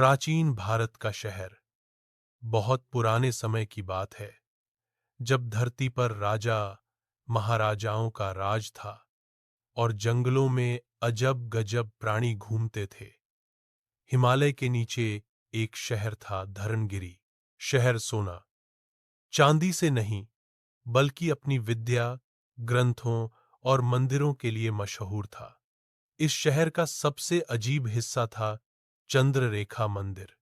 प्राचीन भारत का शहर। बहुत पुराने समय की बात है, जब धरती पर राजा महाराजाओं का राज था और जंगलों में अजब गजब प्राणी घूमते थे। हिमालय के नीचे एक शहर था, धरणगिरी। शहर सोना चांदी से नहीं, बल्कि अपनी विद्या, ग्रंथों और मंदिरों के लिए मशहूर था। इस शहर का सबसे अजीब हिस्सा था चंद्ररेखा मंदिर।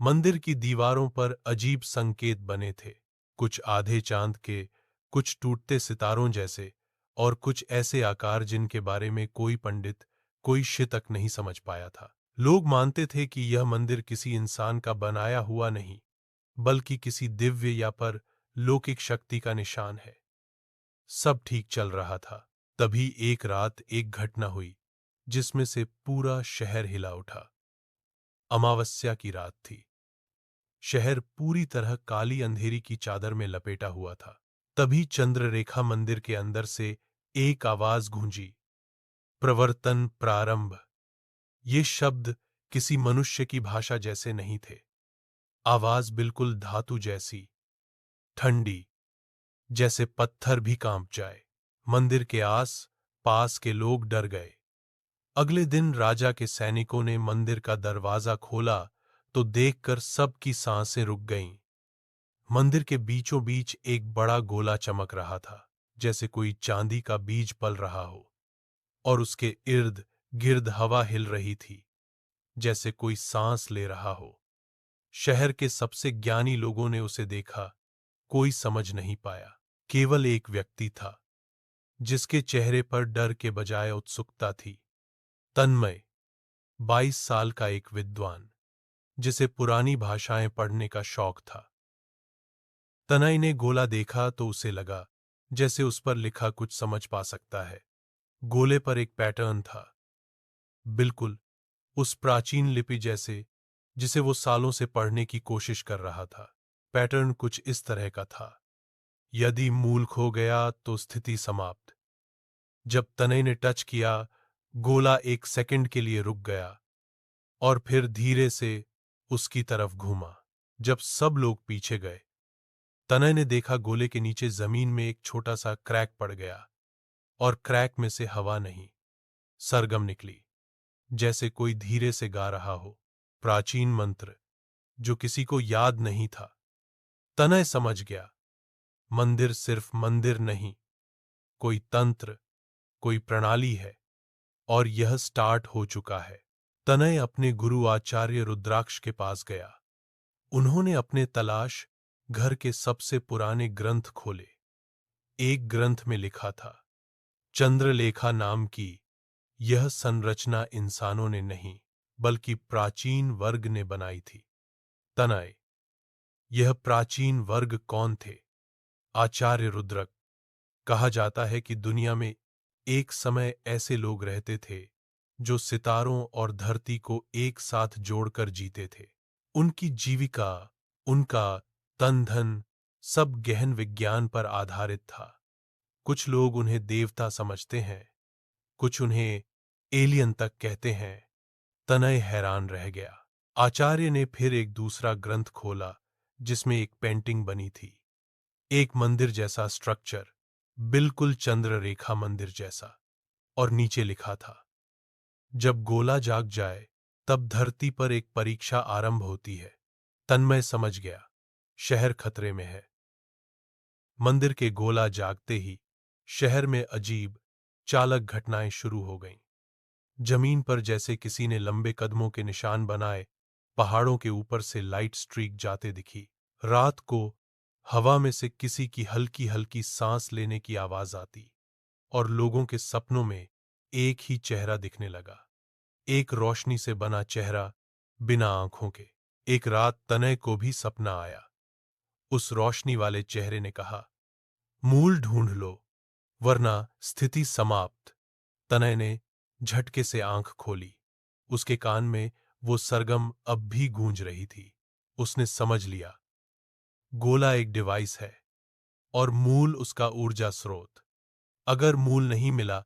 मंदिर की दीवारों पर अजीब संकेत बने थे, कुछ आधे चांद के, कुछ टूटते सितारों जैसे, और कुछ ऐसे आकार जिनके बारे में कोई पंडित, कोई शितक नहीं समझ पाया था। लोग मानते थे कि यह मंदिर किसी इंसान का बनाया हुआ नहीं, बल्कि किसी दिव्य या पर लौकिक शक्ति का निशान है। सब ठीक चल रहा था, तभी एक रात एक घटना हुई जिसमें से पूरा शहर हिला उठा। अमावस्या की रात थी। शहर पूरी तरह काली अंधेरी की चादर में लपेटा हुआ था। तभी चंद्ररेखा मंदिर के अंदर से एक आवाज गूंजी, प्रवर्तन प्रारंभ। ये शब्द किसी मनुष्य की भाषा जैसे नहीं थे। आवाज बिल्कुल धातु जैसी, ठंडी, जैसे पत्थर भी कांप जाए। मंदिर के आस पास के लोग डर गए। अगले दिन राजा के सैनिकों ने मंदिर का दरवाजा खोला तो देखकर सबकी सांसें रुक गईं। मंदिर के बीचों बीच एक बड़ा गोला चमक रहा था, जैसे कोई चांदी का बीज पल रहा हो, और उसके इर्द गिर्द हवा हिल रही थी, जैसे कोई सांस ले रहा हो। शहर के सबसे ज्ञानी लोगों ने उसे देखा, कोई समझ नहीं पाया। केवल एक व्यक्ति था, जिसके चेहरे पर डर के बजाय उत्सुकता थी। तन्मय, 22 साल का एक विद्वान, जिसे पुरानी भाषाएं पढ़ने का शौक था। तनय ने गोला देखा तो उसे लगा जैसे उस पर लिखा कुछ समझ पा सकता है। गोले पर एक पैटर्न था, बिल्कुल उस प्राचीन लिपि जैसे जिसे वो सालों से पढ़ने की कोशिश कर रहा था। पैटर्न कुछ इस तरह का था, यदि मूल खो गया तो स्थिति समाप्त। जब तनय ने टच किया, गोला एक सेकंड के लिए रुक गया और फिर धीरे से उसकी तरफ घूमा। जब सब लोग पीछे गए, तनय ने देखा गोले के नीचे जमीन में एक छोटा सा क्रैक पड़ गया, और क्रैक में से हवा नहीं, सरगम निकली, जैसे कोई धीरे से गा रहा हो प्राचीन मंत्र जो किसी को याद नहीं था। तनय समझ गया, मंदिर सिर्फ मंदिर नहीं, कोई तंत्र, कोई प्रणाली है, और यह स्टार्ट हो चुका है। तनय अपने गुरु आचार्य रुद्राक्ष के पास गया। उन्होंने अपने तलाश घर के सबसे पुराने ग्रंथ खोले। एक ग्रंथ में लिखा था, चंद्रलेखा नाम की यह संरचना इंसानों ने नहीं, बल्कि प्राचीन वर्ग ने बनाई थी। तनय, यह प्राचीन वर्ग कौन थे? आचार्य रुद्रक, कहा जाता है कि दुनिया में एक समय ऐसे लोग रहते थे जो सितारों और धरती को एक साथ जोड़कर जीते थे। उनकी जीविका, उनका तन धन, सब गहन विज्ञान पर आधारित था। कुछ लोग उन्हें देवता समझते हैं, कुछ उन्हें एलियन तक कहते हैं। तनय हैरान रह गया। आचार्य ने फिर एक दूसरा ग्रंथ खोला जिसमें एक पेंटिंग बनी थी, एक मंदिर जैसा स्ट्रक्चर, बिल्कुल चंद्ररेखा मंदिर जैसा, और नीचे लिखा था, जब गोला जाग जाए तब धरती पर एक परीक्षा आरंभ होती है। तन्मय समझ गया, शहर खतरे में है। मंदिर के गोला जागते ही शहर में अजीब, चालक घटनाएं शुरू हो गईं। जमीन पर जैसे किसी ने लंबे कदमों के निशान बनाए, पहाड़ों के ऊपर से लाइट स्ट्रीक जाते दिखी। रात को हवा में से किसी की हल्की हल्की सांस लेने की आवाज आती, और लोगों के सपनों में एक ही चेहरा दिखने लगा, एक रोशनी से बना चेहरा, बिना आंखों के। एक रात तनय को भी सपना आया। उस रोशनी वाले चेहरे ने कहा, मूल ढूंढ लो, वरना स्थिति समाप्त। तनय ने झटके से आंख खोली। उसके कान में वो सरगम अब भी गूंज रही थी। उसने समझ लिया, गोला एक डिवाइस है और मूल उसका ऊर्जा स्रोत। अगर मूल नहीं मिला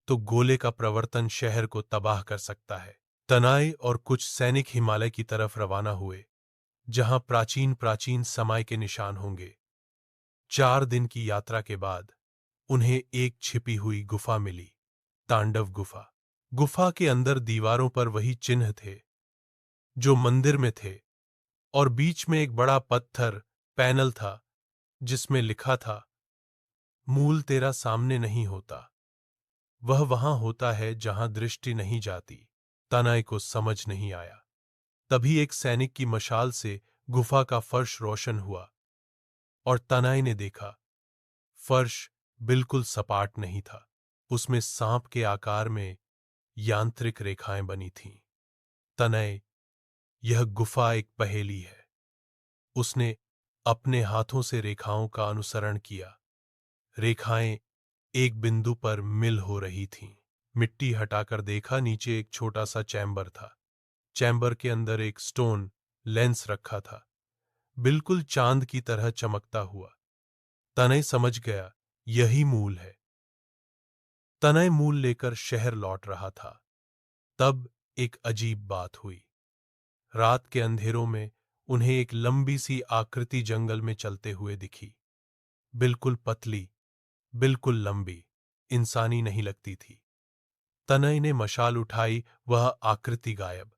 तो गोले का प्रवर्तन शहर को तबाह कर सकता है। तनाई और कुछ सैनिक हिमालय की तरफ रवाना हुए, जहां प्राचीन प्राचीन समय के निशान होंगे। 4 दिन की यात्रा के बाद उन्हें एक छिपी हुई गुफा मिली, तांडव गुफा। गुफा के अंदर दीवारों पर वही चिन्ह थे जो मंदिर में थे, और बीच में एक बड़ा पत्थर पैनल था जिसमें लिखा था, मूल तेरा सामने नहीं होता, वह वहां होता है जहां दृष्टि नहीं जाती। तनाई को समझ नहीं आया। तभी एक सैनिक की मशाल से गुफा का फर्श रोशन हुआ, और तनाई ने देखा, फर्श बिल्कुल सपाट नहीं था। उसमें सांप के आकार में यांत्रिक रेखाएं बनी थीं। तनय, यह गुफा एक पहेली है। उसने अपने हाथों से रेखाओं का अनुसरण किया। रेखाएं एक बिंदु पर मिल हो रही थीं। मिट्टी हटाकर देखा, नीचे एक छोटा सा चैम्बर था। चैम्बर के अंदर एक स्टोन लेंस रखा था, बिल्कुल चांद की तरह चमकता हुआ। तनय समझ गया, यही मूल है। तनय मूल लेकर शहर लौट रहा था। तब एक अजीब बात हुई। रात के अंधेरों में उन्हें एक लंबी सी आकृति जंगल में चलते हुए दिखी। बिल्कुल पतली, बिल्कुल लंबी, इंसानी नहीं लगती थी। तनय ने मशाल उठाई, वह आकृति गायब।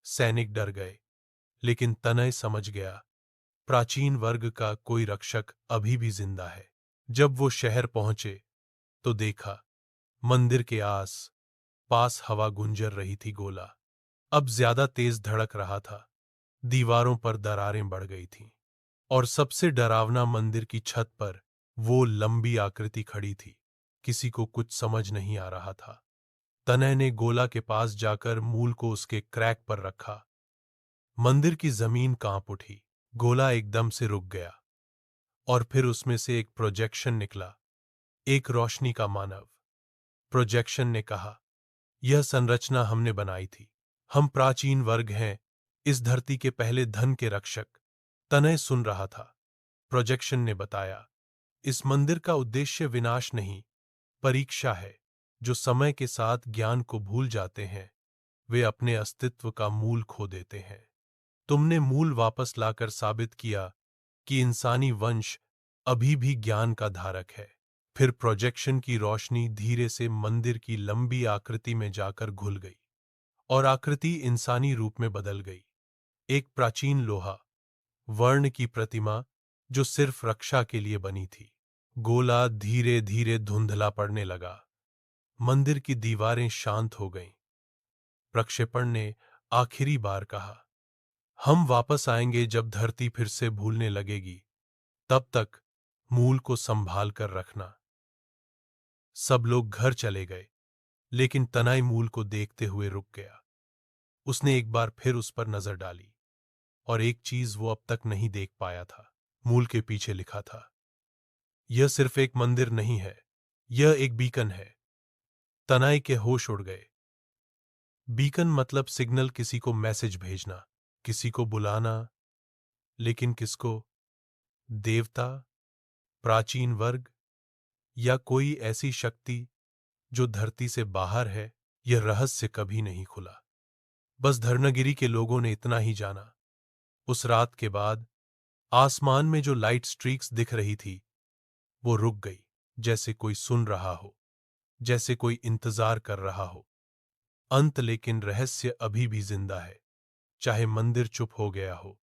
सैनिक डर गए, लेकिन तनय समझ गया, प्राचीन वर्ग का कोई रक्षक अभी भी जिंदा है। जब वो शहर पहुंचे तो देखा, मंदिर के आस पास हवा गुंजर रही थी। गोला अब ज्यादा तेज धड़क रहा था। दीवारों पर दरारें बढ़ गई थीं, और सबसे डरावना, मंदिर की छत पर वो लंबी आकृति खड़ी थी। किसी को कुछ समझ नहीं आ रहा था। तनय ने गोला के पास जाकर मूल को उसके क्रैक पर रखा। मंदिर की जमीन कांप उठी। गोला एकदम से रुक गया, और फिर उसमें से एक प्रोजेक्शन निकला, एक रोशनी का मानव। प्रोजेक्शन ने कहा, यह संरचना हमने बनाई थी। हम प्राचीन वर्ग हैं, इस धरती के पहले धन के रक्षक। तनय सुन रहा था। प्रोजेक्शन ने बताया, इस मंदिर का उद्देश्य विनाश नहीं, परीक्षा है। जो समय के साथ ज्ञान को भूल जाते हैं, वे अपने अस्तित्व का मूल खो देते हैं। तुमने मूल वापस लाकर साबित किया कि इंसानी वंश अभी भी ज्ञान का धारक है। फिर प्रोजेक्शन की रोशनी धीरे से मंदिर की लंबी आकृति में जाकर घुल गई, और आकृति इंसानी रूप में बदल गई। एक प्राचीन लोहा वर्ण की प्रतिमा जो सिर्फ रक्षा के लिए बनी थी। गोला धीरे धीरे धुंधला पड़ने लगा। मंदिर की दीवारें शांत हो गईं। प्रक्षेपण ने आखिरी बार कहा, हम वापस आएंगे जब धरती फिर से भूलने लगेगी। तब तक मूल को संभाल कर रखना। सब लोग घर चले गए, लेकिन तनाई मूल को देखते हुए रुक गया। उसने एक बार फिर उस पर नजर डाली, और एक चीज वो अब तक नहीं देख पाया था। मूल के पीछे लिखा था, यह सिर्फ एक मंदिर नहीं है, यह एक बीकन है। तनाई के होश उड़ गए। बीकन मतलब सिग्नल, किसी को मैसेज भेजना, किसी को बुलाना। लेकिन किसको? देवता, प्राचीन वर्ग, या कोई ऐसी शक्ति जो धरती से बाहर है? यह रहस्य कभी नहीं खुला। बस धर्मगिरी के लोगों ने इतना ही जाना। उस रात के बाद आसमान में जो लाइट स्ट्रीक्स दिख रही थी, वो रुक गई, जैसे कोई सुन रहा हो, जैसे कोई इंतजार कर रहा हो। अंत, लेकिन रहस्य अभी भी जिंदा है, चाहे मंदिर चुप हो गया हो।